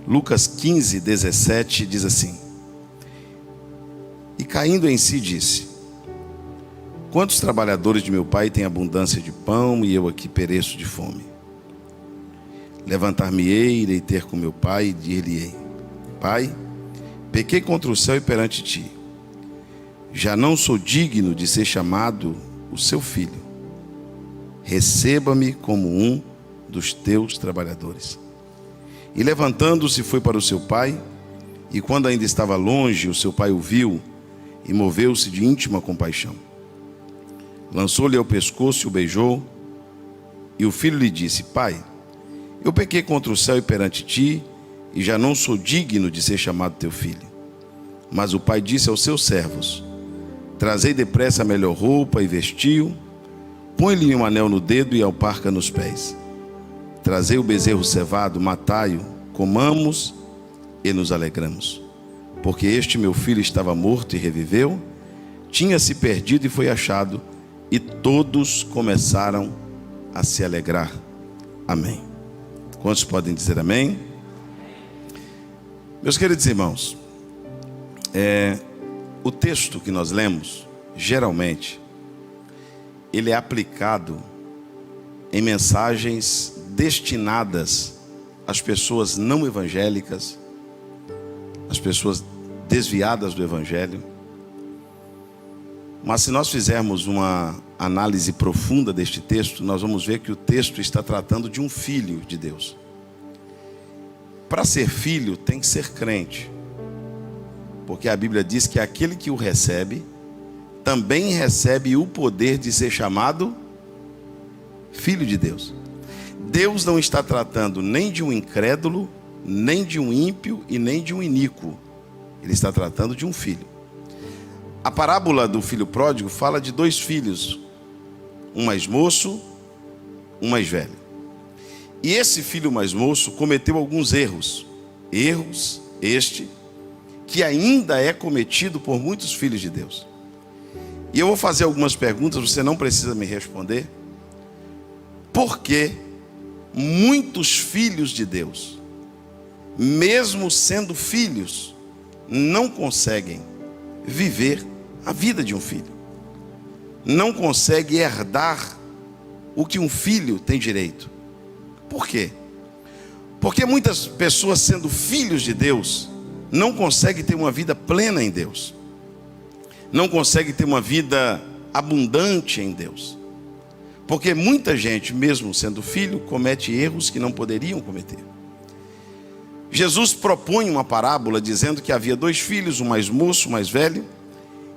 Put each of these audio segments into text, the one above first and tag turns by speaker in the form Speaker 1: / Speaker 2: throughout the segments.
Speaker 1: Lucas 15, 17 diz assim: E caindo em si disse: Quantos trabalhadores de meu pai têm abundância de pão e eu aqui pereço de fome? Levantar-me-ei, irei ter com meu pai e dir-lhe-ei: Pai, pequei contra o céu e perante ti. Já não sou digno de ser chamado o seu filho. Receba-me como um dos teus trabalhadores. E levantando-se foi para o seu pai, e quando ainda estava longe, o seu pai o viu e moveu-se de íntima compaixão. Lançou-lhe ao pescoço e o beijou, e o filho lhe disse: Pai, eu pequei contra o céu e perante ti, e já não sou digno de ser chamado teu filho. Mas o pai disse aos seus servos: Trazei depressa a melhor roupa e vestiu, põe-lhe um anel no dedo e alparca nos pés. Trazei o bezerro cevado, matai-o, comamos e nos alegramos. Porque este meu filho estava morto e reviveu, tinha-se perdido e foi achado, e todos começaram a se alegrar. Amém. Quantos podem dizer amém? Meus queridos irmãos, o texto que nós lemos, geralmente, ele é aplicado em mensagens destinadas às pessoas não evangélicas, às pessoas desviadas do evangelho. Mas se nós fizermos uma análise profunda deste texto, nós vamos ver que o texto está tratando de um filho de Deus. Para ser filho tem que ser crente, porque a Bíblia diz que aquele que o recebe também recebe o poder de ser chamado filho de Deus. Deus não está tratando nem de um incrédulo, nem de um ímpio e nem de um iníquo. Ele está tratando de um filho. A parábola do filho pródigo fala de dois filhos, um mais moço, um mais velho. E esse filho mais moço cometeu alguns erros este, que ainda é cometido por muitos filhos de Deus. E eu vou fazer algumas perguntas, você não precisa me responder. Por que muitos filhos de Deus, mesmo sendo filhos, não conseguem viver a vida de um filho? Não conseguem herdar o que um filho tem direito. Por quê? Porque muitas pessoas, sendo filhos de Deus, não conseguem ter uma vida plena em Deus. Não conseguem ter uma vida abundante em Deus. Porque muita gente, mesmo sendo filho, comete erros que não poderiam cometer. Jesus propõe uma parábola dizendo que havia dois filhos, um mais moço, um mais velho.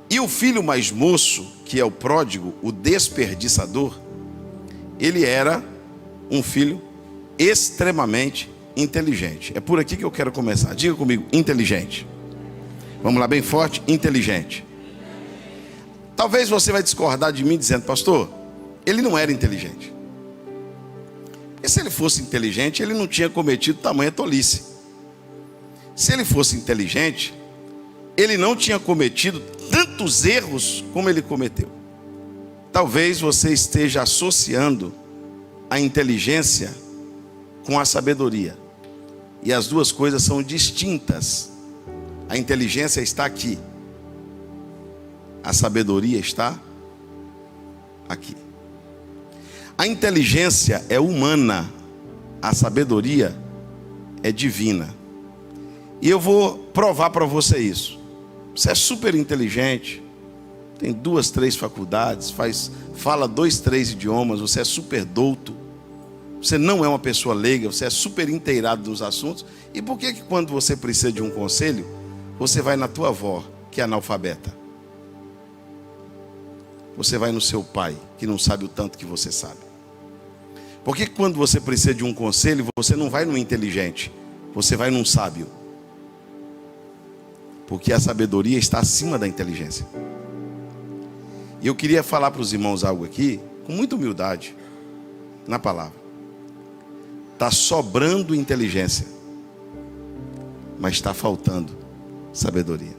Speaker 1: E o filho mais moço, que é o pródigo, o desperdiçador, ele era um filho extremamente inteligente. É por aqui que eu quero começar. Diga comigo: inteligente. Vamos lá, bem forte: inteligente. Talvez você vai discordar de mim dizendo: pastor, ele não era inteligente. Porque se ele fosse inteligente, ele não tinha cometido tamanha tolice. Se ele fosse inteligente, ele não tinha cometido tantos erros como ele cometeu. Talvez você esteja associando a inteligência com a sabedoria. E as duas coisas são distintas. A inteligência está aqui. A sabedoria está aqui. A inteligência é humana. A sabedoria é divina. E eu vou provar para você isso. Você é super inteligente, tem 2, 3 faculdades, fala 2, 3 idiomas, você é super douto, você não é uma pessoa leiga, você é super inteirado nos assuntos. E por que quando você precisa de um conselho, você vai na tua avó, que é analfabeta? Você vai no seu pai, que não sabe o tanto que você sabe? Por que quando você precisa de um conselho, você não vai no inteligente, você vai num sábio? Porque a sabedoria está acima da inteligência. E eu queria falar para os irmãos algo aqui, com muita humildade, na palavra. Está sobrando inteligência, mas está faltando sabedoria.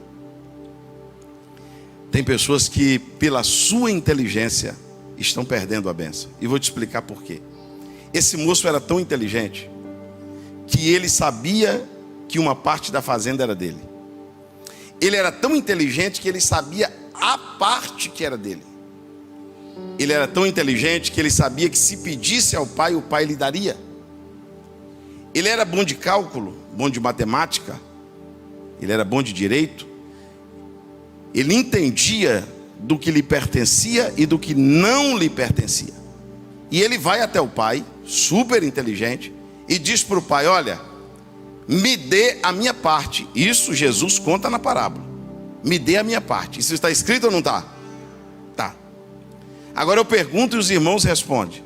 Speaker 1: Tem pessoas que, pela sua inteligência, estão perdendo a bênção. E vou te explicar por quê. Esse moço era tão inteligente, que ele sabia que uma parte da fazenda era dele. Ele era tão inteligente que ele sabia a parte que era dele. Ele era tão inteligente que ele sabia que se pedisse ao pai, o pai lhe daria. Ele era bom de cálculo, bom de matemática, ele era bom de direito. Ele entendia do que lhe pertencia e do que não lhe pertencia. E ele vai até o pai, super inteligente, e diz para o pai: olha, me dê a minha parte. Isso Jesus conta na parábola. Me dê a minha parte. Isso está escrito ou não está? Tá. Agora eu pergunto e os irmãos respondem.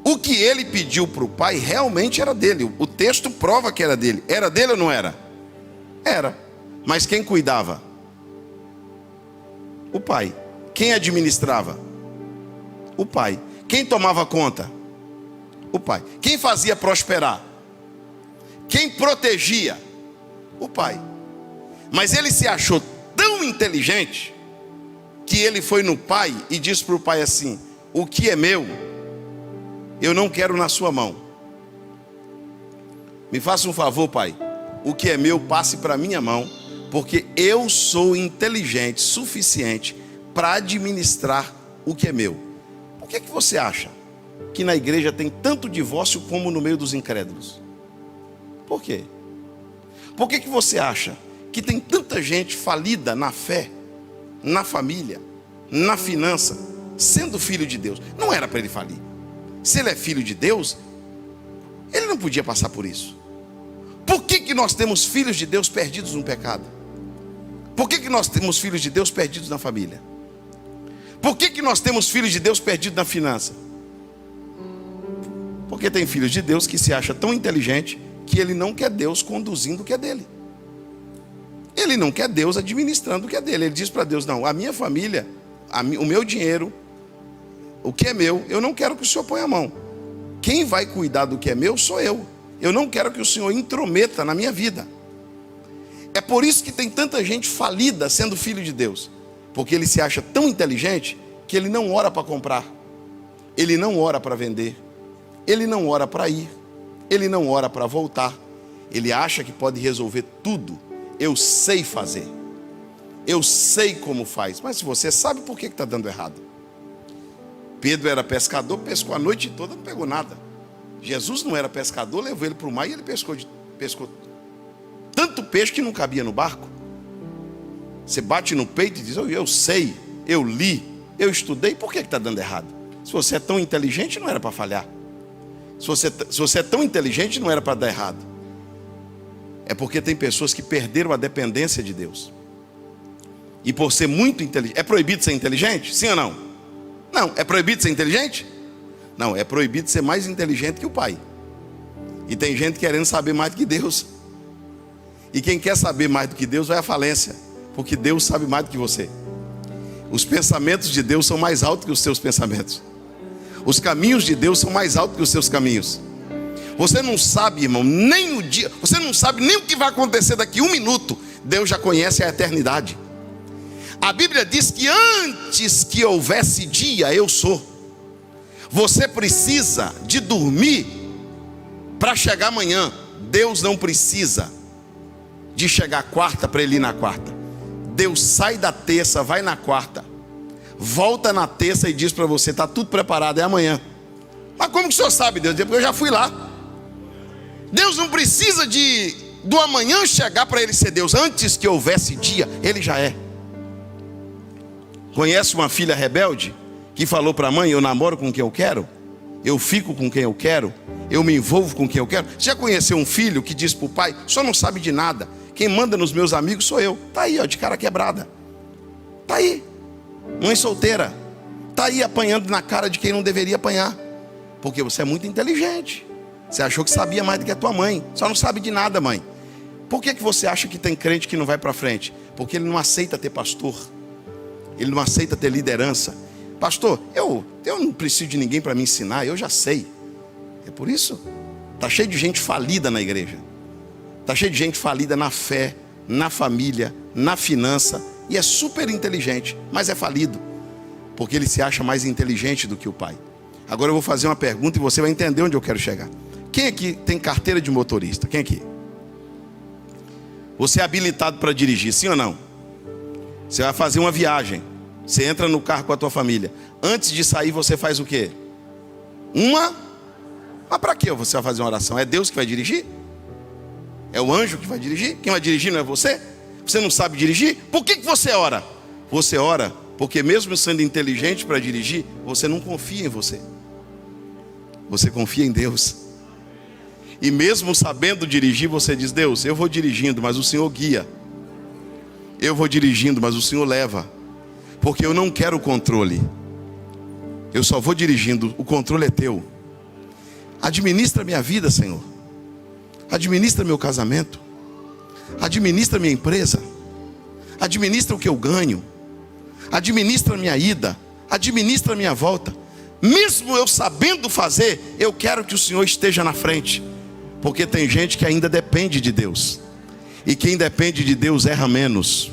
Speaker 1: O que ele pediu para o pai realmente era dele. O texto prova que era dele. Era dele ou não era? Era. Mas quem cuidava? O pai. Quem administrava? O pai. Quem tomava conta? O pai. Quem fazia prosperar? Quem protegia? O pai. Mas ele se achou tão inteligente que ele foi no pai e disse para o pai assim: o que é meu, eu não quero na sua mão. Me faça um favor, pai. O que é meu, passe para minha mão, porque eu sou inteligente suficiente para administrar o que é meu. Por que você acha que na igreja tem tanto divórcio como no meio dos incrédulos? Por quê? Por que você acha que tem tanta gente falida na fé, na família, na finança, sendo filho de Deus? Não era para ele falir. Se ele é filho de Deus, ele não podia passar por isso. Por que nós temos filhos de Deus perdidos no pecado? Por que nós temos filhos de Deus perdidos na família? Por que nós temos filhos de Deus perdidos na finança? Porque tem filhos de Deus que se acha tão inteligente que ele não quer Deus conduzindo o que é dele. Ele não quer Deus administrando o que é dele. Ele diz para Deus: não, a minha família, o meu dinheiro, o que é meu, eu não quero que o Senhor ponha a mão. Quem vai cuidar do que é meu sou eu. Eu não quero que o Senhor intrometa na minha vida. É por isso que tem tanta gente falida sendo filho de Deus. Porque ele se acha tão inteligente que ele não ora para comprar. Ele não ora para vender. Ele não ora para ir. Ele não ora para voltar. Ele acha que pode resolver tudo. Eu sei fazer. Eu sei como faz. Mas se você sabe, por que está dando errado? Pedro era pescador, pescou a noite toda, não pegou nada. Jesus não era pescador, levou ele para o mar e ele pescou tanto peixe que não cabia no barco. Você bate no peito e diz: eu sei, eu li, eu estudei. Por que está dando errado? Se você é tão inteligente, não era para falhar. Se você é tão inteligente, não era para dar errado. É porque tem pessoas que perderam a dependência de Deus. E por ser muito inteligente. É proibido ser inteligente? Sim ou não? Não. É proibido ser inteligente? Não. É proibido ser mais inteligente que o pai. E tem gente querendo saber mais do que Deus. E quem quer saber mais do que Deus vai à falência. Porque Deus sabe mais do que você. Os pensamentos de Deus são mais altos que os seus pensamentos. Os caminhos de Deus são mais altos que os seus caminhos. Você não sabe, irmão, nem o dia. Você não sabe nem o que vai acontecer daqui a 1 minuto. Deus já conhece a eternidade. A Bíblia diz que antes que houvesse dia, eu sou. Você precisa de dormir para chegar amanhã. Deus não precisa de chegar quarta para ele ir na quarta. Deus sai da terça, vai na quarta, volta na terça e diz para você: está tudo preparado, é amanhã. Mas como que o senhor sabe, Deus? Porque eu já fui lá. Deus não precisa do amanhã chegar para ele ser Deus. Antes que houvesse dia, ele já é. Conhece uma filha rebelde que falou para a mãe: eu namoro com quem eu quero, eu fico com quem eu quero, eu me envolvo com quem eu quero? Você já conheceu um filho que diz para o pai: o senhor não sabe de nada, quem manda nos meus amigos sou eu? Está aí, ó, de cara quebrada. Está aí, mãe solteira. Está aí apanhando na cara de quem não deveria apanhar. Porque você é muito inteligente. Você achou que sabia mais do que a tua mãe. Só não sabe de nada, mãe. Por que você acha que tem crente que não vai para frente? Porque ele não aceita ter pastor. Ele não aceita ter liderança. Pastor, eu não preciso de ninguém para me ensinar, eu já sei. É por isso. Está cheio de gente falida na igreja. Está cheio de gente falida na fé, na família, na finança. E é super inteligente, mas é falido. Porque ele se acha mais inteligente do que o pai. Agora eu vou fazer uma pergunta e você vai entender onde eu quero chegar. Quem aqui tem carteira de motorista? Quem aqui? Você é habilitado para dirigir, sim ou não? Você vai fazer uma viagem. Você entra no carro com a tua família. Antes de sair, você faz o quê? Mas para que você vai fazer uma oração? É Deus que vai dirigir? É o anjo que vai dirigir? Quem vai dirigir não é você? Você não sabe dirigir? Por que você ora? Você ora porque mesmo sendo inteligente para dirigir, você não confia em você. Você confia em Deus. E mesmo sabendo dirigir, você diz: Deus, eu vou dirigindo, mas o Senhor guia. Eu vou dirigindo, mas o Senhor leva. Porque eu não quero o controle. Eu só vou dirigindo, o controle é teu. Administra minha vida, Senhor. Administra meu casamento. Administra minha empresa. Administra o que eu ganho. Administra minha ida. Administra minha volta. Mesmo eu sabendo fazer, eu quero que o Senhor esteja na frente. Porque tem gente que ainda depende de Deus. E quem depende de Deus erra menos.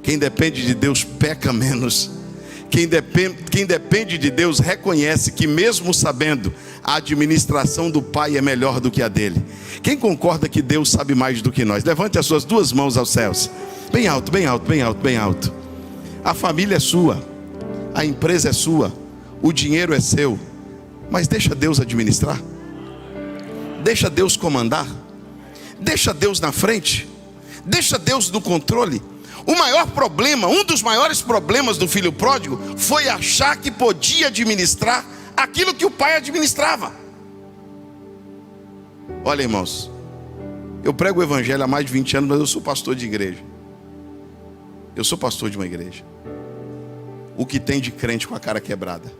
Speaker 1: Quem depende de Deus peca menos. Quem depende de Deus reconhece que mesmo sabendo, a administração do Pai é melhor do que a dele. Quem concorda que Deus sabe mais do que nós? Levante as suas duas mãos aos céus. Bem alto, bem alto, bem alto, bem alto. A família é sua. A empresa é sua. O dinheiro é seu. Mas deixa Deus administrar. Deixa Deus comandar. Deixa Deus na frente. Deixa Deus no controle. O maior problema, um dos maiores problemas do filho pródigo foi achar que podia administrar aquilo que o pai administrava. Olha, irmãos, eu prego o evangelho há mais de 20 anos, mas eu sou pastor de igreja. Eu sou pastor de uma igreja. O que tem de crente com a cara quebrada?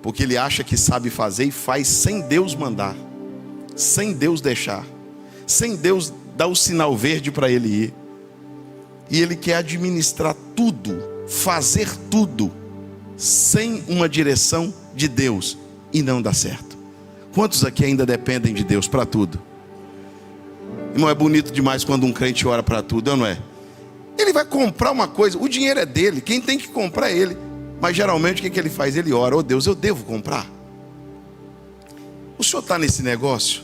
Speaker 1: Porque ele acha que sabe fazer e faz sem Deus mandar, sem Deus deixar, sem Deus dar o sinal verde para ele ir. E ele quer administrar tudo, fazer tudo, sem uma direção de Deus, e não dá certo. Quantos aqui ainda dependem de Deus para tudo? Irmão, é bonito demais quando um crente ora para tudo, não é? Ele vai comprar uma coisa, o dinheiro é dele, quem tem que comprar é ele. Mas geralmente o que ele faz? Ele ora: oh Deus, eu devo comprar? O senhor está nesse negócio?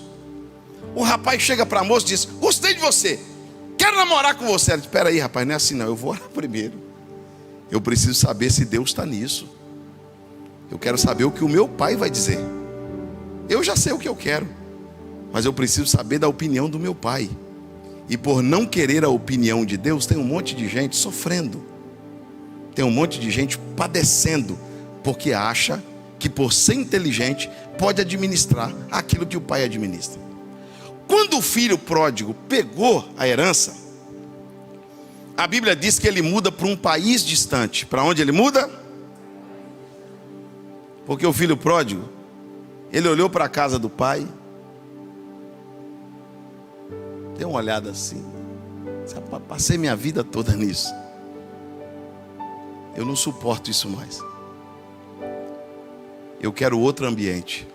Speaker 1: O rapaz chega para a moça e diz: gostei de você, quero namorar com você. Ela diz: espera aí, rapaz, não é assim não, eu vou orar primeiro. Eu preciso saber se Deus está nisso. Eu quero saber o que o meu pai vai dizer. Eu já sei o que eu quero, mas eu preciso saber da opinião do meu pai. E por não querer a opinião de Deus, tem um monte de gente sofrendo. Tem um monte de gente padecendo, porque acha que por ser inteligente pode administrar aquilo que o pai administra. Quando o filho pródigo pegou a herança, a Bíblia diz que ele muda para um país distante. Para onde ele muda? Porque o filho pródigo, ele olhou para a casa do pai, deu uma olhada assim: passei minha vida toda nisso, eu não suporto isso mais, eu quero outro ambiente,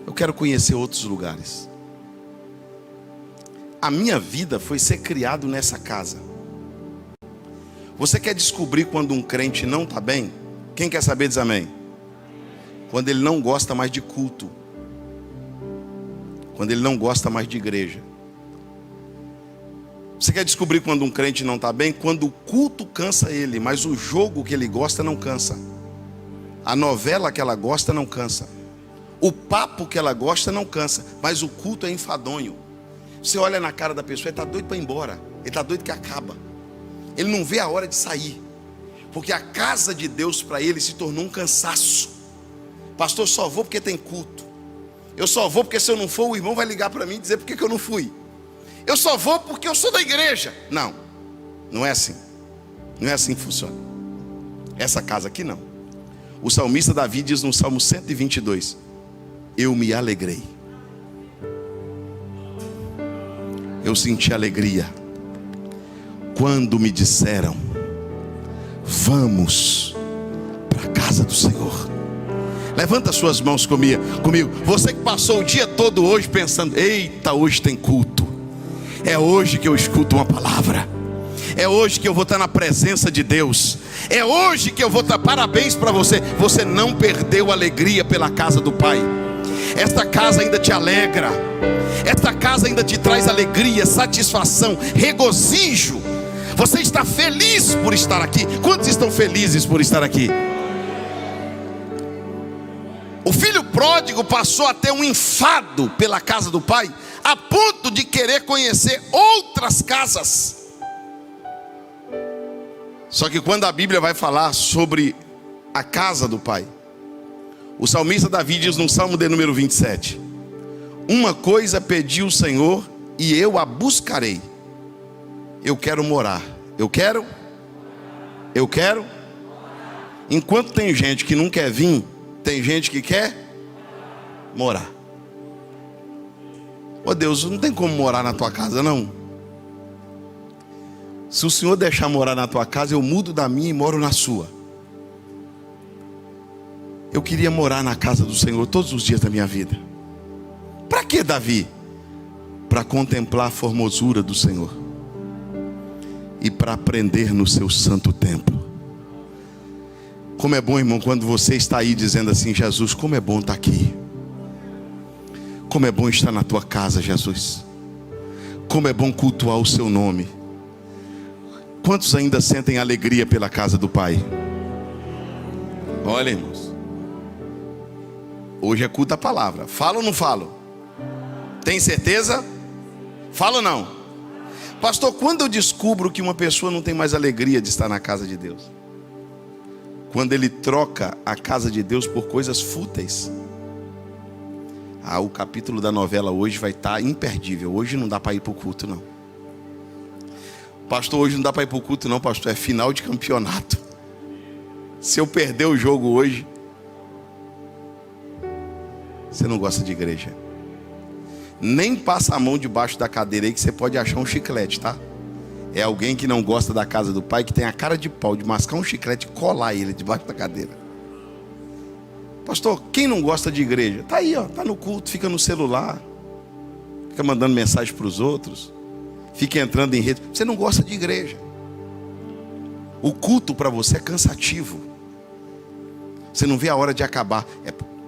Speaker 1: eu quero conhecer outros lugares. A minha vida foi ser criado nessa casa. Você quer descobrir quando um crente não está bem? Quem quer saber diz amém. Quando ele não gosta mais de culto, quando ele não gosta mais de igreja. Você quer descobrir quando um crente não está bem? Quando o culto cansa ele, mas o jogo que ele gosta não cansa. A novela que ela gosta não cansa. O papo que ela gosta não cansa, mas o culto é enfadonho. Você olha na cara da pessoa, ele está doido para ir embora, ele está doido que acaba. Ele não vê a hora de sair, porque a casa de Deus para ele se tornou um cansaço. Pastor, só vou porque tem culto. Eu só vou porque se eu não for, o irmão vai ligar para mim e dizer por que eu não fui. Eu só vou porque eu sou da igreja. Não, não é assim. Não é assim que funciona. Essa casa aqui não. O salmista Davi diz no Salmo 122: eu me alegrei. Eu senti alegria quando me disseram: vamos para a casa do Senhor. Levanta suas mãos comigo. Você que passou o dia todo hoje pensando: eita, hoje tem culto. É hoje que eu escuto uma palavra. É hoje que eu vou estar na presença de Deus. É hoje que eu vou estar. Parabéns para você. Você não perdeu a alegria pela casa do Pai. Esta casa ainda te alegra. Esta casa ainda te traz alegria, satisfação, regozijo. Você está feliz por estar aqui. Quantos estão felizes por estar aqui? O filho pródigo passou a ter um enfado pela casa do pai, a ponto de querer conhecer outras casas. Só que quando a Bíblia vai falar sobre a casa do pai, o salmista Davi diz no Salmo de número 27: uma coisa pedi o Senhor e eu a buscarei. Eu quero morar. Eu quero. Enquanto tem gente que não quer vir, tem gente que quer morar. Ô Deus, não tem como morar na tua casa não. Se o Senhor deixar morar na tua casa, eu mudo da minha e moro na sua. Eu queria morar na casa do Senhor todos os dias da minha vida. Para que, Davi? Para contemplar a formosura do Senhor e para aprender no seu santo templo. Como é bom, irmão, quando você está aí dizendo assim: Jesus, como é bom estar aqui. Como é bom estar na tua casa, Jesus. Como é bom cultuar o seu nome. Quantos ainda sentem alegria pela casa do Pai? Olha, irmãos, hoje é culto a palavra. Falo ou não falo? Tem certeza? Falo ou não? Pastor, quando eu descubro que uma pessoa não tem mais alegria de estar na casa de Deus? Quando ele troca a casa de Deus por coisas fúteis. O capítulo da novela hoje vai estar imperdível. Hoje não dá para ir para o culto não. Pastor, hoje não dá para ir para o culto não, pastor. É final de campeonato. Se eu perder o jogo hoje, você não gosta de igreja. Nem passa a mão debaixo da cadeira aí que você pode achar um chiclete, tá? É alguém que não gosta da casa do pai, que tem a cara de pau de mascar um chiclete e colar ele debaixo da cadeira. Pastor, quem não gosta de igreja? Tá aí, ó, tá no culto, fica no celular, fica mandando mensagem para os outros, fica entrando em rede. Você não gosta de igreja. O culto para você é cansativo. Você não vê a hora de acabar.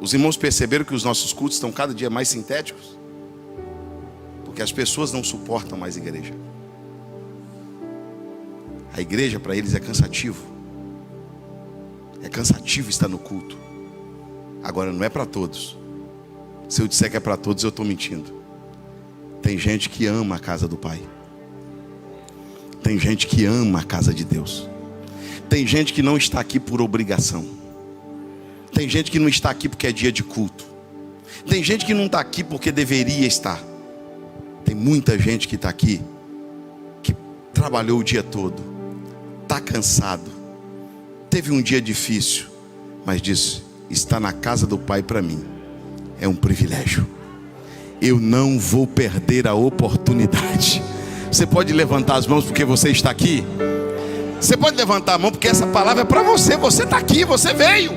Speaker 1: Os irmãos perceberam que os nossos cultos estão cada dia mais sintéticos? Porque as pessoas não suportam mais igreja. A igreja para eles é cansativo. É cansativo estar no culto. Agora não é para todos. Se eu disser que é para todos, eu estou mentindo. Tem gente que ama a casa do Pai. Tem gente que ama a casa de Deus. Tem gente que não está aqui por obrigação. Tem gente que não está aqui porque é dia de culto. Tem gente que não está aqui porque deveria estar. Tem muita gente que está aqui, que trabalhou o dia todo, está cansado, teve um dia difícil, mas disse: estar na casa do Pai para mim é um privilégio. Eu não vou perder a oportunidade. Você pode levantar as mãos porque você está aqui? Você pode levantar a mão porque essa palavra é para você. Você está aqui, você veio.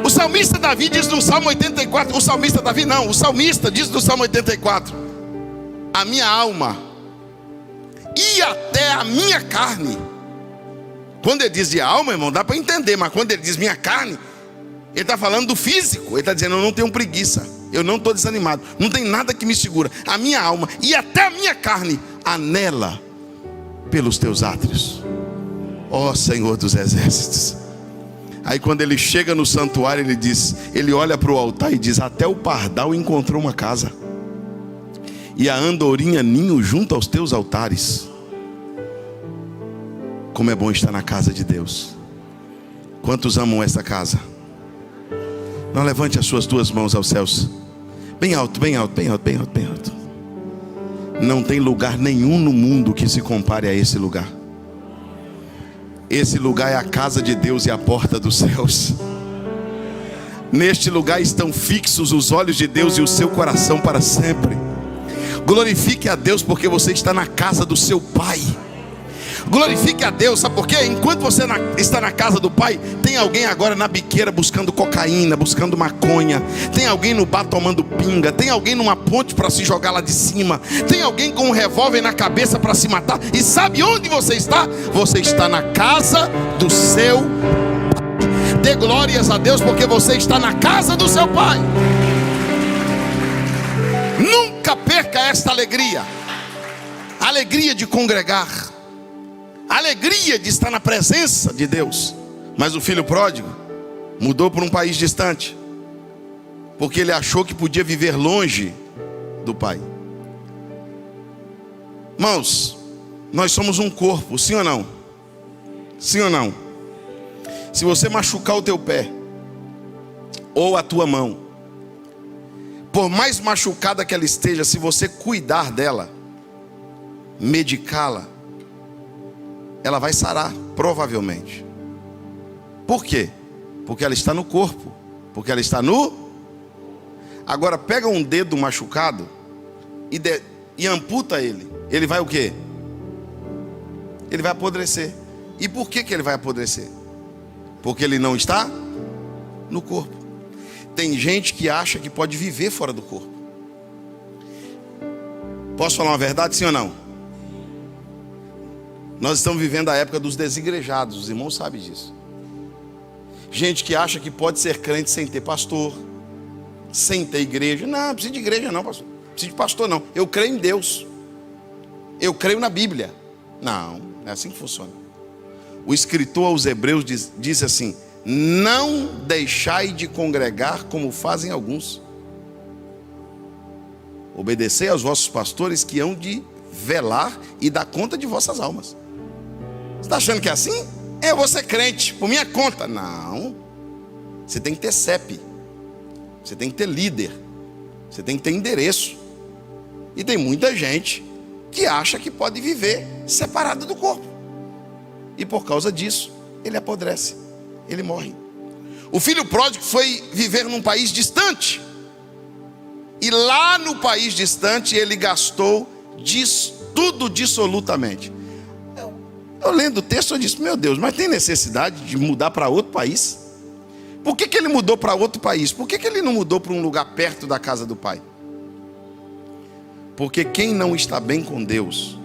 Speaker 1: O salmista Davi diz no Salmo 84. O salmista diz no Salmo 84: a minha alma e até a minha carne. Quando ele diz de alma, irmão, dá para entender. Mas quando ele diz minha carne, ele está falando do físico. Ele está dizendo: eu não tenho preguiça, eu não estou desanimado, não tem nada que me segura. A minha alma e até a minha carne anela pelos teus átrios, ó Senhor dos exércitos. Aí quando ele chega no santuário, ele olha para o altar e diz: até o pardal encontrou uma casa, e a andorinha ninho junto aos teus altares. Como é bom estar na casa de Deus. Quantos amam esta casa? Não, levante as suas duas mãos aos céus, bem alto, bem alto, bem alto, bem alto, bem alto. Não tem lugar nenhum no mundo que se compare a esse lugar. Esse lugar é a casa de Deus e a porta dos céus. Neste lugar estão fixos os olhos de Deus e o seu coração para sempre. Glorifique a Deus porque você está na casa do seu Pai. Glorifique a Deus, sabe por quê? Enquanto você está na casa do Pai, tem alguém agora na biqueira buscando cocaína, buscando maconha. Tem alguém no bar tomando pinga. Tem alguém numa ponte para se jogar lá de cima. Tem alguém com um revólver na cabeça para se matar. E sabe onde você está? Você está na casa do seu Pai. Dê glórias a Deus porque você está na casa do seu Pai. esta alegria. A alegria de congregar. A alegria de estar na presença de Deus. Mas o filho pródigo mudou para um país distante, porque ele achou que podia viver longe do pai. Irmãos, nós somos um corpo, sim ou não? Sim ou não? Se você machucar o teu pé ou a tua mão, por mais machucada que ela esteja, se você cuidar dela, medicá-la, ela vai sarar, provavelmente. Por quê? Porque ela está no corpo. Porque ela está no... Agora pega um dedo machucado e amputa ele. Ele vai o quê? Ele vai apodrecer. E por que ele vai apodrecer? Porque ele não está no corpo. Tem gente que acha que pode viver fora do corpo. Posso falar uma verdade, sim ou não? Nós estamos vivendo a época dos desigrejados. Os irmãos sabem disso. Gente que acha que pode ser crente sem ter pastor, sem ter igreja. Não precisa de igreja não, pastor. Não precisa de pastor não. Eu creio em Deus. Eu creio na Bíblia. Não é assim que funciona. O escritor aos Hebreus diz assim: não deixai de congregar como fazem alguns. Obedecei aos vossos pastores, que hão de velar e dar conta de vossas almas. Você está achando que é assim? Eu vou ser crente por minha conta. Não. Você tem que ter CEP. Você tem que ter líder. Você tem que ter endereço. E tem muita gente que acha que pode viver separado do corpo. E por causa disso, ele apodrece. Ele morre. O filho pródigo foi viver num país distante. E lá no país distante ele gastou tudo dissolutamente. Eu lendo o texto eu disse: meu Deus, mas tem necessidade de mudar para outro país? Por que ele mudou para outro país? Por que ele não mudou para um lugar perto da casa do pai? Porque quem não está bem com Deus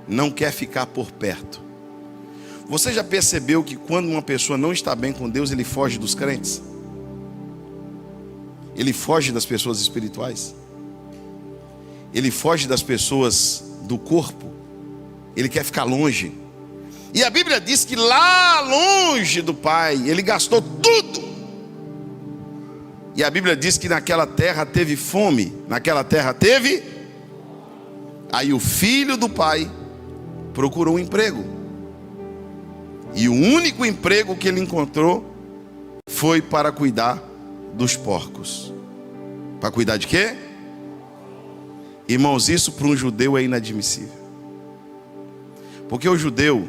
Speaker 1: não quer ficar por perto. Você já percebeu que quando uma pessoa não está bem com Deus, ele foge dos crentes? Ele foge das pessoas espirituais? Ele foge das pessoas do corpo? Ele quer ficar longe. E a Bíblia diz que lá longe do pai, ele gastou tudo. E a Bíblia diz que naquela terra teve fome. Naquela terra teve. Aí o filho do pai procurou um emprego. E o único emprego que ele encontrou foi para cuidar dos porcos. Para cuidar de quê? Irmãos, isso para um judeu é inadmissível. Porque o judeu,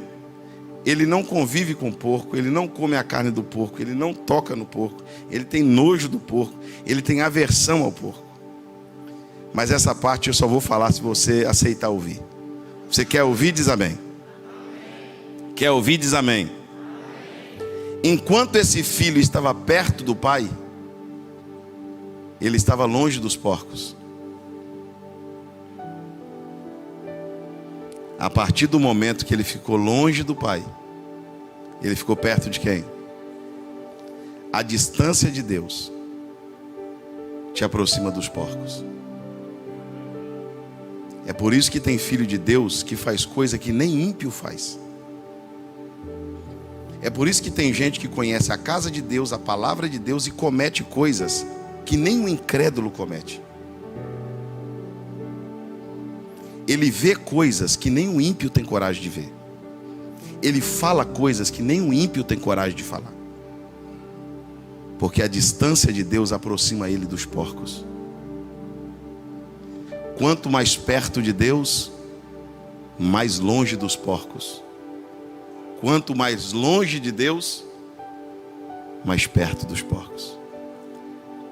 Speaker 1: ele não convive com o porco, ele não come a carne do porco, ele não toca no porco, ele tem nojo do porco, ele tem aversão ao porco. Mas essa parte eu só vou falar se você aceitar ouvir. Você quer ouvir, diz amém. Quer ouvir, diz amém. Enquanto esse filho estava perto do pai, ele estava longe dos porcos. A partir do momento que ele ficou longe do pai, ele ficou perto de quem? A distância de Deus te aproxima dos porcos. É por isso que tem filho de Deus que faz coisa que nem ímpio faz. É por isso que tem gente que conhece a casa de Deus, a palavra de Deus, e comete coisas que nem o incrédulo comete. Ele vê coisas que nem o ímpio tem coragem de ver. Ele fala coisas que nem o ímpio tem coragem de falar. Porque a distância de Deus aproxima ele dos porcos. Quanto mais perto de Deus, mais longe dos porcos. Quanto mais longe de Deus, mais perto dos porcos.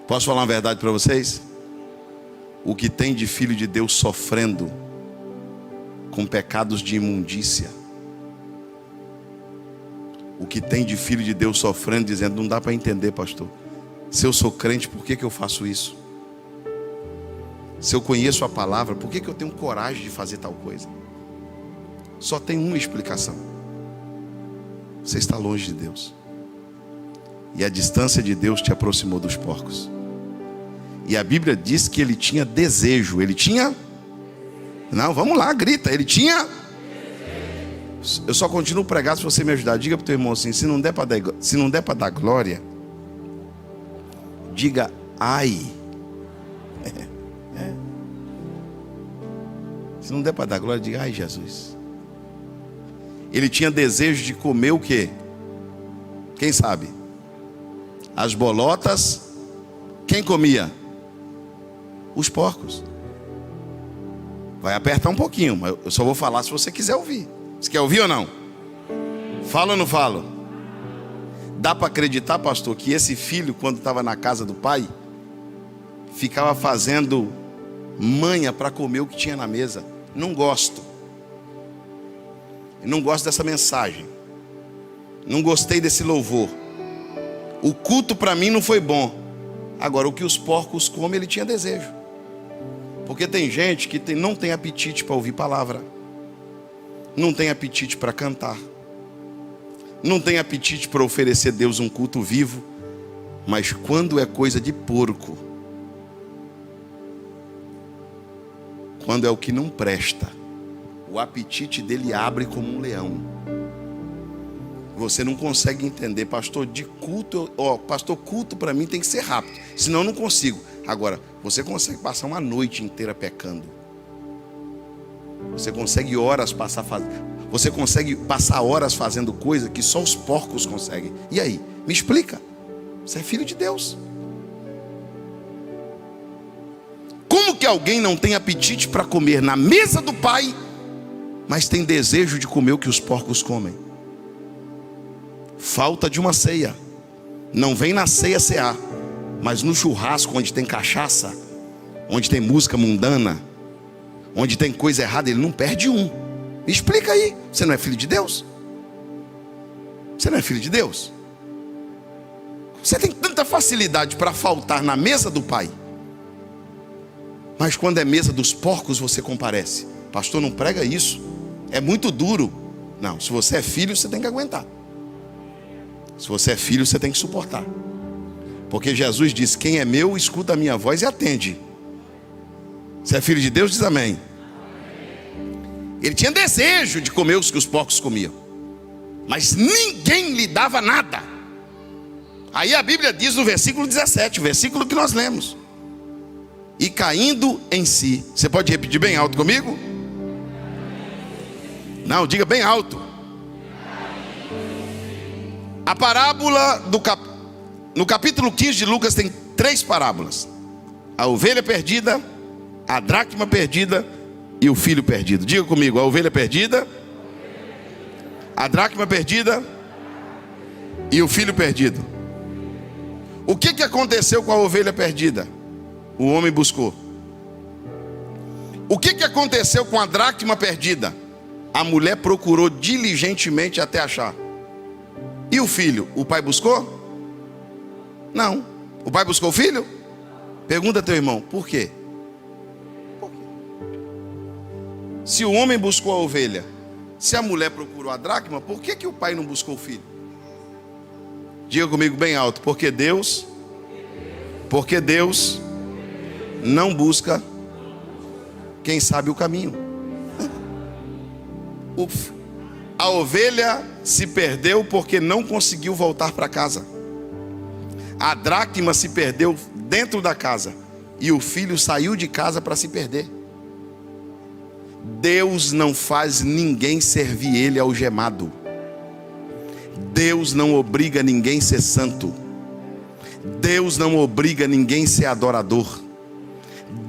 Speaker 1: Posso falar uma verdade para vocês? O que tem de filho de Deus sofrendo com pecados de imundícia, o que tem de filho de Deus sofrendo, dizendo: não dá para entender, pastor. Se eu sou crente, por que eu faço isso? Se eu conheço a palavra, por que eu tenho coragem de fazer tal coisa? Só tem uma explicação: você está longe de Deus. E a distância de Deus te aproximou dos porcos. E a Bíblia diz que ele tinha desejo. Ele tinha? Não, vamos lá, grita. Ele tinha? Eu só continuo a pregar se você me ajudar. Diga para o teu irmão assim: se não der para dar glória, diga ai. Se não der para dar glória, diga ai, Jesus. Ele tinha desejo de comer o quê? Quem sabe? As bolotas. Quem comia? Os porcos. Vai apertar um pouquinho, mas eu só vou falar se você quiser ouvir. Você quer ouvir ou não? Falo ou não falo? Dá para acreditar, pastor, que esse filho, quando estava na casa do pai, ficava fazendo manha para comer o que tinha na mesa? Não gosto. Não gosto dessa mensagem. Não gostei desse louvor. O culto para mim não foi bom. Agora, o que os porcos comem, ele tinha desejo. Porque tem gente que não tem apetite para ouvir palavra. Não tem apetite para cantar. Não tem apetite para oferecer a Deus um culto vivo. Mas quando é coisa de porco, quando é o que não presta, o apetite dele abre como um leão. Você não consegue entender, pastor, de culto, pastor, culto para mim tem que ser rápido, senão eu não consigo. Agora, você consegue passar uma noite inteira pecando. Você consegue passar horas fazendo coisa que só os porcos conseguem. E aí, me explica. Você é filho de Deus. Como que alguém não tem apetite para comer na mesa do pai, mas tem desejo de comer o que os porcos comem? Falta de uma ceia. Não vem na ceia cear, mas no churrasco onde tem cachaça, onde tem música mundana, onde tem coisa errada, ele não perde um. Me explica aí. Você não é filho de Deus? Você não é filho de Deus? Você tem tanta facilidade para faltar na mesa do pai, mas quando é mesa dos porcos você comparece. Pastor, não prega isso, é muito duro. Não, se você é filho, você tem que aguentar. Se você é filho, você tem que suportar. Porque Jesus disse: quem é meu, escuta a minha voz e atende. Você é filho de Deus? Diz amém. Ele tinha desejo de comer os que os porcos comiam, mas ninguém lhe dava nada. Aí a Bíblia diz no versículo 17, o versículo que nós lemos: e caindo em si. Você pode repetir bem alto comigo? Não, diga bem alto. A parábola no capítulo 15 de Lucas tem 3 parábolas: a ovelha perdida, a dracma perdida e o filho perdido. Diga comigo: a ovelha perdida, a dracma perdida e o filho perdido. O que aconteceu com a ovelha perdida? O homem buscou. O que aconteceu com a dracma perdida? A mulher procurou diligentemente até achar. E o filho? O pai buscou? Não. O pai buscou o filho? Pergunta a teu irmão: por quê? Se o homem buscou a ovelha, se a mulher procurou a dracma, por que o pai não buscou o filho? Diga comigo bem alto: porque Deus não busca quem sabe o caminho. A ovelha se perdeu porque não conseguiu voltar para casa. A dracma se perdeu dentro da casa e o filho saiu de casa para se perder. Deus não faz ninguém servir ele algemado. Deus não obriga ninguém a ser santo. Deus não obriga ninguém a ser adorador.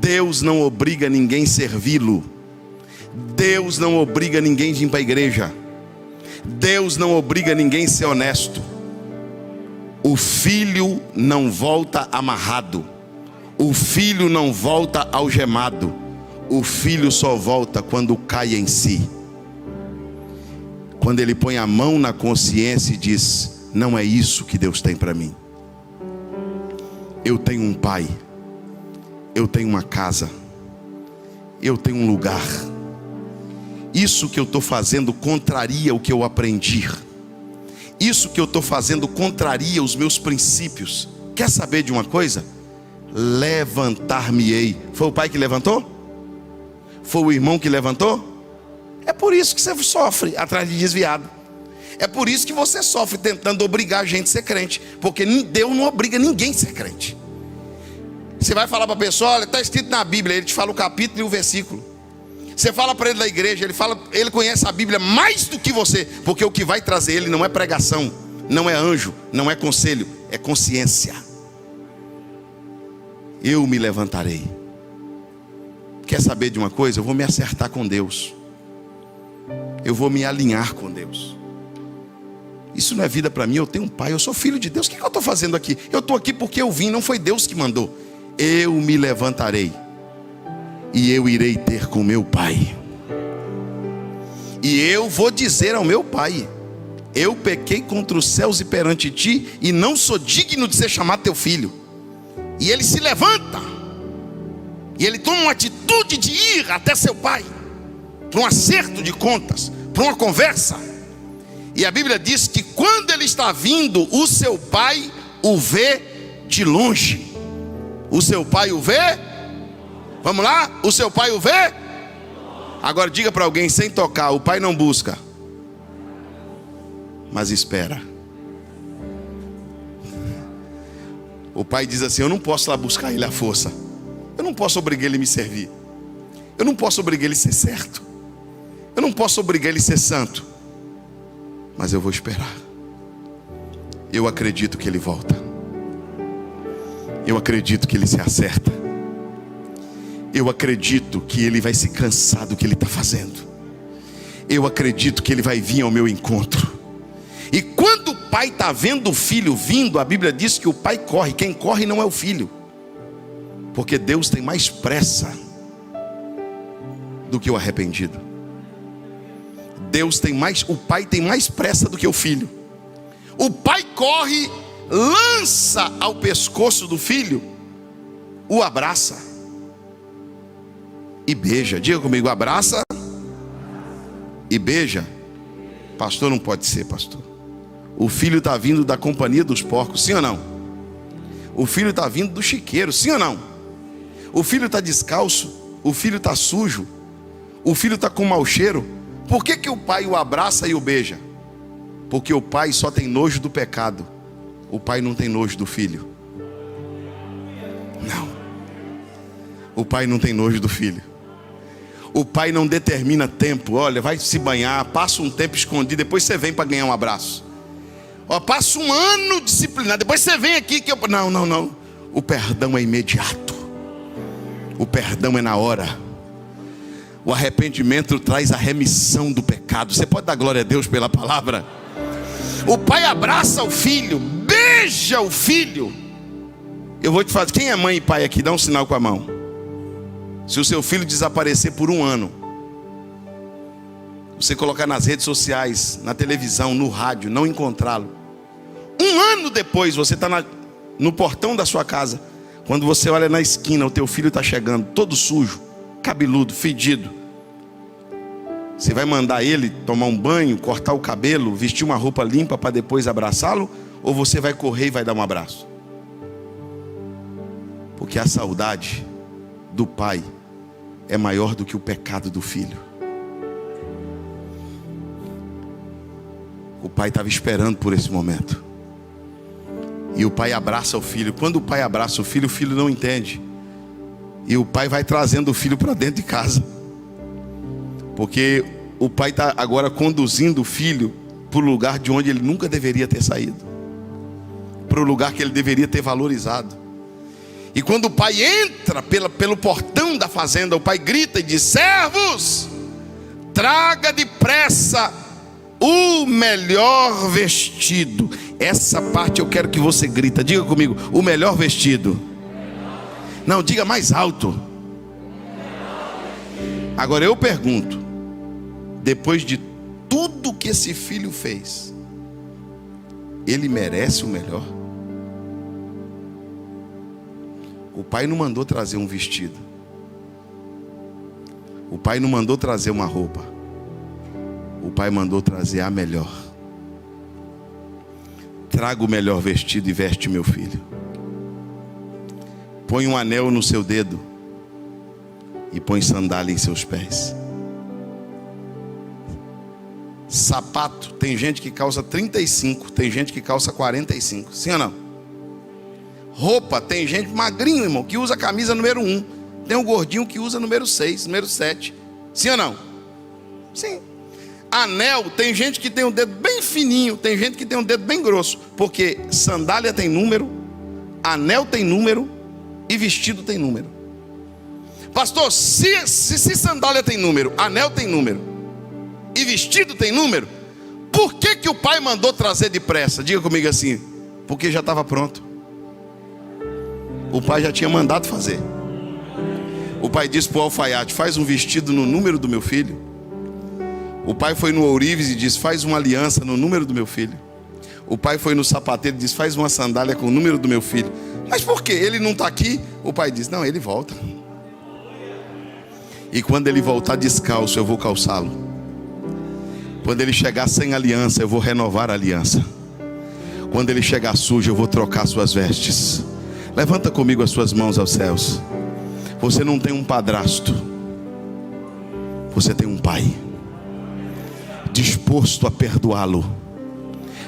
Speaker 1: Deus não obriga ninguém a servi-lo. Deus não obriga ninguém a ir para a igreja. Deus não obriga ninguém a ser honesto. O filho não volta amarrado. O filho não volta algemado. O filho só volta quando cai em si. Quando ele põe a mão na consciência e diz: não é isso que Deus tem para mim. Eu tenho um pai. Eu tenho uma casa. Eu tenho um lugar. Isso que eu estou fazendo contraria o que eu aprendi. Isso que eu estou fazendo contraria os meus princípios. Quer saber de uma coisa? levantar-me-ei. Foi o pai que levantou? Foi o irmão que levantou? É por isso que você sofre atrás de desviado. É por isso que você sofre tentando obrigar a gente a ser crente. Porque Deus não obriga ninguém a ser crente. Você vai falar para a pessoa, olha, está escrito na Bíblia, ele te fala o capítulo e o versículo. Você fala para ele da igreja, ele conhece a Bíblia mais do que você. Porque o que vai trazer ele não é pregação, não é anjo, não é conselho, é consciência. Eu me levantarei. Quer saber de uma coisa? Eu vou me acertar com Deus. Eu vou me alinhar com Deus. Isso não é vida para mim, eu tenho um pai, eu sou filho de Deus. O que eu estou fazendo aqui? Eu estou aqui porque eu vim, não foi Deus que mandou. Eu me levantarei e eu irei ter com meu pai. E eu vou dizer ao meu pai: eu pequei contra os céus e perante ti, e não sou digno de ser chamado teu filho. E ele se levanta, e ele toma uma atitude de ir até seu pai, para um acerto de contas, para uma conversa. E a Bíblia diz que quando ele está vindo, o seu pai o vê de longe. O seu pai o vê? Vamos lá? O seu pai o vê? Agora diga para alguém sem tocar: o pai não busca, mas espera. O pai diz assim: eu não posso lá buscar ele à força. Eu não posso obrigar ele a me servir. Eu não posso obrigar ele a ser certo. Eu não posso obrigar ele a ser santo. Mas eu vou esperar. Eu acredito que ele volta. Eu acredito que ele se acerta. Eu acredito que ele vai se cansar do que ele está fazendo. Eu acredito que ele vai vir ao meu encontro. E quando o pai está vendo o filho vindo, a Bíblia diz que o pai corre. Quem corre não é o filho, porque Deus tem mais pressa do que o arrependido. O pai tem mais pressa do que o filho. O pai corre, lança ao pescoço do filho, o abraça e beija. Diga comigo: abraça e beija. Pastor, não pode ser, pastor. O filho está vindo da companhia dos porcos, sim ou não? O filho está vindo do chiqueiro, sim ou não? O filho está descalço, o filho está sujo, o filho está com mau cheiro. Por que o pai o abraça e o beija? Porque o pai só tem nojo do pecado. O pai não tem nojo do filho. Não. O pai não tem nojo do filho. O pai não determina tempo. Olha, vai se banhar, passa um tempo escondido, depois você vem para ganhar um abraço. Ó, passa um ano disciplinado, depois você vem aqui que eu... Não. O perdão é imediato. O perdão é na hora. O arrependimento traz a remissão do pecado. Você pode dar glória a Deus pela palavra? O pai abraça o filho, beija o filho. Eu vou te fazer, quem é mãe e pai aqui? Dá um sinal com a mão. Se o seu filho desaparecer por um ano, você colocar nas redes sociais, na televisão, no rádio, não encontrá-lo, um ano depois você está no portão da sua casa. Quando você olha na esquina, o teu filho está chegando, todo sujo, cabeludo, fedido. Você vai mandar ele tomar um banho, cortar o cabelo, vestir uma roupa limpa para depois abraçá-lo? Ou você vai correr e vai dar um abraço? Porque a saudade do pai é maior do que o pecado do filho. O pai estava esperando por esse momento. E o pai abraça o filho. Quando o pai abraça o filho não entende. E o pai vai trazendo o filho para dentro de casa. Porque o pai está agora conduzindo o filho para o lugar de onde ele nunca deveria ter saído. Para o lugar que ele deveria ter valorizado. E quando o pai entra pelo portão da fazenda, o pai grita e diz: servos, traga depressa o melhor vestido. Essa parte eu quero que você grita. Diga comigo: o melhor vestido. Não, diga mais alto. Agora eu pergunto: depois de tudo que esse filho fez, ele merece o melhor? O pai não mandou trazer um vestido. O pai não mandou trazer uma roupa. O pai mandou trazer a melhor. Traga o melhor vestido e veste meu filho. põe um anel no seu dedo e põe sandália em seus pés. Sapato, tem gente que calça 35, tem gente que calça 45, sim ou não? Roupa, tem gente magrinho, irmão, que usa a camisa número 1. Tem um gordinho que usa número 6, número 7, sim ou não? Sim. Anel, tem gente que tem um dedo bem fininho, tem gente que tem um dedo bem grosso, porque sandália tem número, anel tem número e vestido tem número. Pastor, se sandália tem número, anel tem número e vestido tem número, por que o pai mandou trazer depressa? Diga comigo assim: porque já estava pronto. O pai já tinha mandado fazer. O pai disse para o alfaiate: faz um vestido no número do meu filho. O pai foi no ourives e disse: faz uma aliança no número do meu filho. O pai foi no sapateiro e disse: faz uma sandália com o número do meu filho. Mas por quê? Ele não está aqui? O pai disse: não, ele volta. E quando ele voltar descalço, eu vou calçá-lo. Quando ele chegar sem aliança, eu vou renovar a aliança. Quando ele chegar sujo, eu vou trocar suas vestes. Levanta comigo as suas mãos aos céus. Você não tem um padrasto, você tem um pai disposto a perdoá-lo,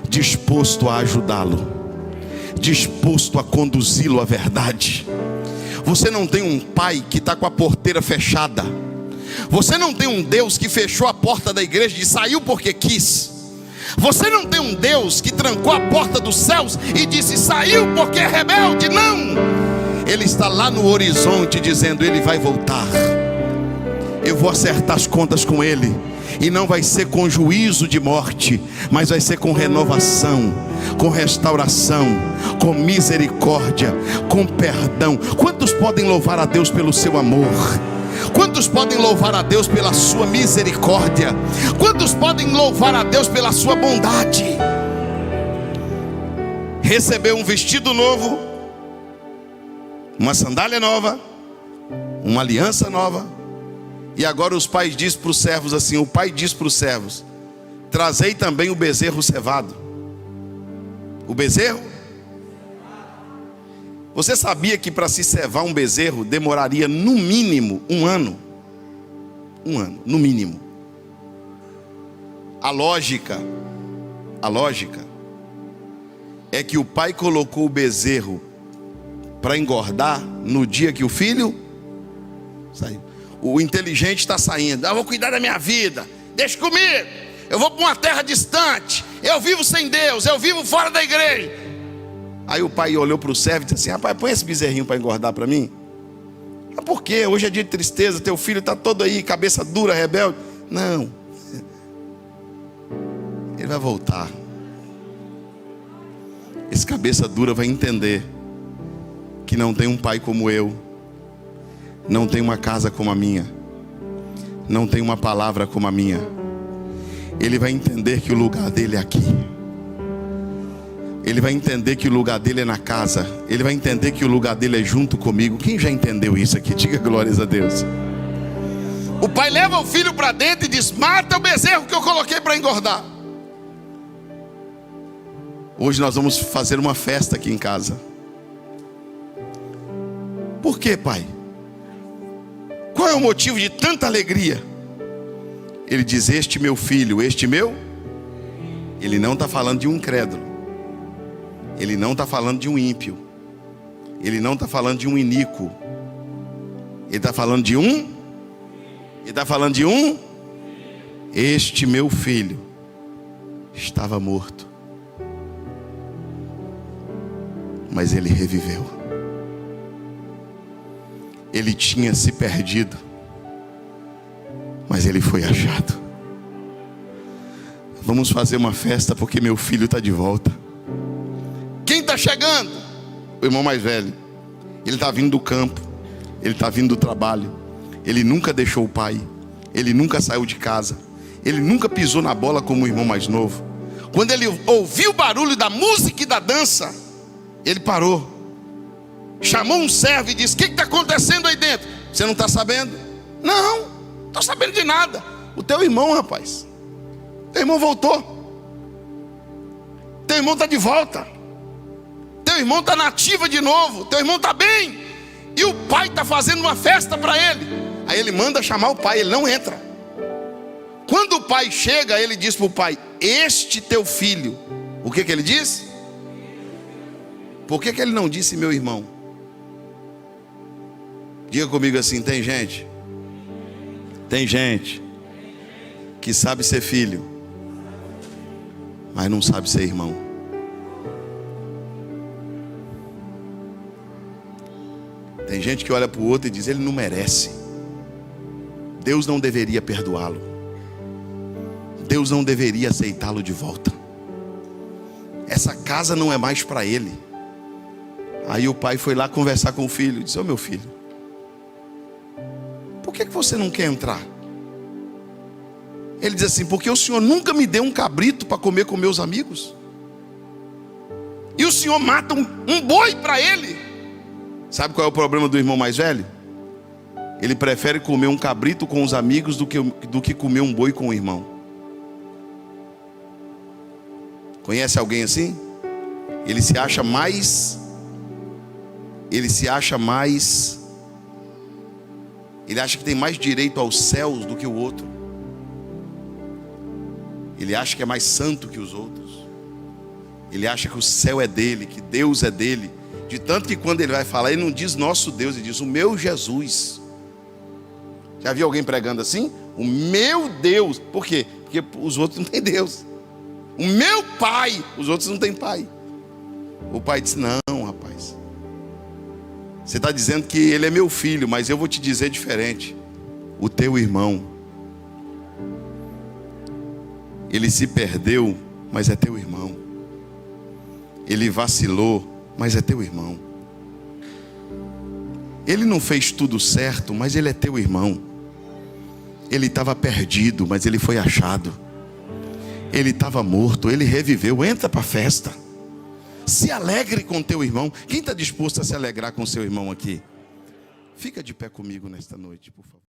Speaker 1: disposto a ajudá-lo, disposto a conduzi-lo à verdade. Você não tem um pai que está com a porteira fechada. Você não tem um Deus que fechou a porta da igreja e saiu porque quis. Você não tem um Deus que trancou a porta dos céus e disse: saiu porque é rebelde. Não, Ele está lá no horizonte dizendo: Ele vai voltar. Eu vou acertar as contas com Ele. E não vai ser com juízo de morte, mas vai ser com renovação, com restauração, com misericórdia, com perdão. Quantos podem louvar a Deus pelo seu amor? Quantos podem louvar a Deus pela sua misericórdia? Quantos podem louvar a Deus pela sua bondade? Recebeu um vestido novo, uma sandália nova, uma aliança nova. E agora os pais dizem para os servos assim: o pai diz para os servos: trazei também o bezerro cevado. O bezerro? Você sabia que para se cevar um bezerro demoraria no mínimo 1 ano? 1 ano, no mínimo. A lógica é que o pai colocou o bezerro para engordar no dia que o filho saiu. O inteligente está saindo: eu vou cuidar da minha vida, deixa comigo, eu vou para uma terra distante, eu vivo sem Deus, eu vivo fora da igreja. Aí o pai olhou para o servo e disse assim: rapaz, põe esse bezerrinho para engordar para mim. Mas por quê? Hoje é dia de tristeza, teu filho está todo aí, cabeça dura, rebelde. Não, ele vai voltar. Esse cabeça dura vai entender que não tem um pai como eu, não tem uma casa como a minha, não tem uma palavra como a minha. Ele vai entender que o lugar dele é aqui. Ele vai entender que o lugar dele é na casa. Ele vai entender que o lugar dele é junto comigo. Quem já entendeu isso aqui? Diga glórias a Deus. O pai leva o filho para dentro e diz: mata o bezerro que eu coloquei para engordar. Hoje nós vamos fazer uma festa aqui em casa. Por quê, pai? Qual é o motivo de tanta alegria? Ele diz: este meu filho, este meu. Ele não está falando de um incrédulo. Ele não está falando de um ímpio. Ele não está falando de um iníquo. Ele está falando de um. Ele está falando de um. Este meu filho estava morto, mas ele reviveu. Ele tinha se perdido, mas ele foi achado. Vamos fazer uma festa porque meu filho está de volta. Quem está chegando? O irmão mais velho. Ele está vindo do campo, ele está vindo do trabalho. Ele nunca deixou o pai, ele nunca saiu de casa, ele nunca pisou na bola como o irmão mais novo. Quando ele ouviu o barulho da música e da dança, ele parou, chamou um servo e disse: o que está acontecendo aí dentro? Você não está sabendo? Não, não estou sabendo de nada. O teu irmão, rapaz, teu irmão voltou, teu irmão está de volta, teu irmão está na ativa de novo, teu irmão está bem. E o pai está fazendo uma festa para ele. Aí ele manda chamar o pai, ele não entra. Quando o pai chega, ele diz para o pai: este teu filho. O que ele disse? Por que ele não disse meu irmão? Diga comigo assim: tem gente que sabe ser filho, mas não sabe ser irmão. Tem gente que olha para o outro e diz: ele não merece, Deus não deveria perdoá-lo, Deus não deveria aceitá-lo de volta, essa casa não é mais para ele. Aí o pai foi lá conversar com o filho e disse: ô meu filho, por que você não quer entrar? Ele diz assim: porque o senhor nunca me deu um cabrito para comer com meus amigos, e o senhor mata um boi para ele. Sabe qual é o problema do irmão mais velho? Ele prefere comer um cabrito com os amigos do que comer um boi com o irmão. Conhece alguém assim? Ele se acha mais, ele acha que tem mais direito aos céus do que o outro. Ele acha que é mais santo que os outros. Ele acha que o céu é dele, que Deus é dele. De tanto que quando ele vai falar, ele não diz nosso Deus, ele diz o meu Jesus. Já viu alguém pregando assim? O meu Deus. Por quê? Porque os outros não têm Deus. O meu pai, os outros não têm pai. O pai disse: não, rapaz, você está dizendo que ele é meu filho, mas eu vou te dizer diferente. O teu irmão, ele se perdeu, mas é teu irmão. Ele vacilou, mas é teu irmão. Ele não fez tudo certo, mas ele é teu irmão. Ele estava perdido, mas ele foi achado. Ele estava morto, ele reviveu. Entra para a festa. Se alegre com teu irmão. Quem está disposto a se alegrar com seu irmão aqui? Fica de pé comigo nesta noite, por favor.